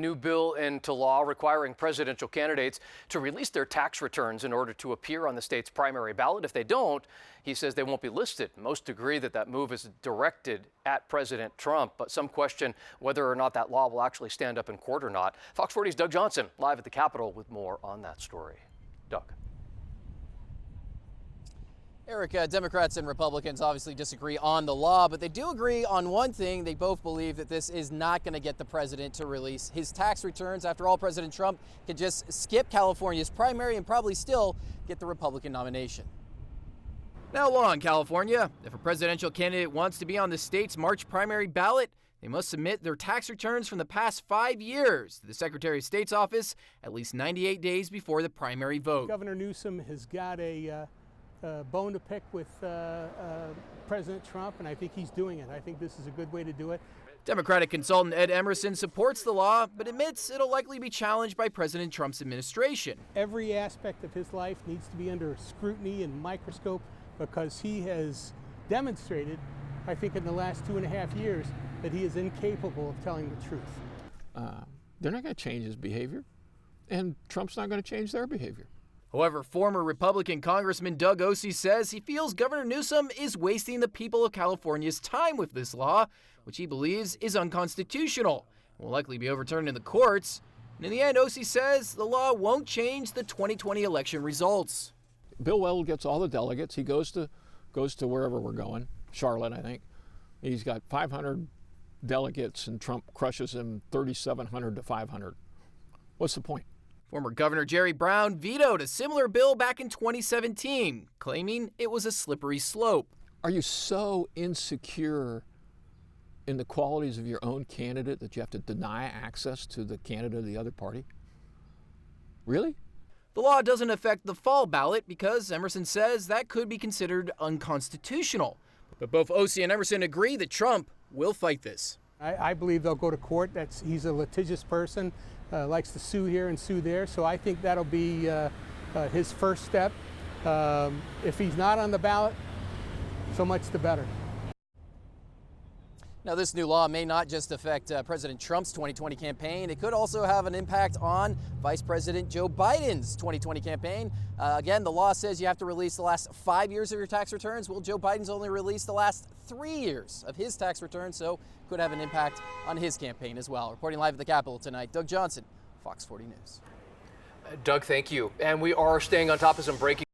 New bill into law requiring presidential candidates to release their tax returns in order to appear on the state's primary ballot. If they don't, he says they won't be listed. Most agree that that move is directed at President Trump, but some question whether or not that law will actually stand up in court or not. Fox 40's Doug Johnson live at the Capitol with more on that story. Doug. Eric, Democrats and Republicans obviously disagree on the law, but they do agree on one thing. They both believe that this is not going to get the president to release his tax returns. After all, President Trump could just skip California's primary and probably still get the Republican nomination. Now, law in California: if a presidential candidate wants to be on the state's March primary ballot, they must submit their tax returns from the past 5 years to the Secretary of State's office at least 98 days before the primary vote. Governor Newsom has got a bone to pick with President Trump, and I think he's doing it. I think this is a good way to do it. Democratic consultant Ed Emerson supports the law, but admits it'll likely be challenged by President Trump's administration. Every aspect of his life needs to be under scrutiny and microscope because he has demonstrated, I think in the last 2.5 years, that he is incapable of telling the truth. They're not going to change his behavior, and Trump's not going to change their behavior. However, former Republican Congressman Doug Ossie says he feels Governor Newsom is wasting the people of California's time with this law, which he believes is unconstitutional and will likely be overturned in the courts. And in the end, Ossie says the law won't change the 2020 election results. Bill Weld gets all the delegates. He goes to wherever we're going, Charlotte, I think. He's got 500 delegates, and Trump crushes him 3,700 to 500. What's the point? Former Governor Jerry Brown vetoed a similar bill back in 2017, claiming it was a slippery slope. Are you so insecure in the qualities of your own candidate that you have to deny access to the candidate of the other party? Really? The law doesn't affect the fall ballot because Emerson says that could be considered unconstitutional. But both Ossie and Emerson agree that Trump will fight this. I believe they'll go to court. He's a litigious person, likes to sue here and sue there, so I think that'll be his first step. If he's not on the ballot, so much the better. Now, this new law may not just affect President Trump's 2020 campaign. It could also have an impact on Vice President Joe Biden's 2020 campaign. Again, the law says you have to release the last 5 years of your tax returns. Well, Joe Biden's only released the last 3 years of his tax returns, so could have an impact on his campaign as well. Reporting live at the Capitol tonight, Doug Johnson, Fox 40 News. Doug, thank you. And we are staying on top of some breaking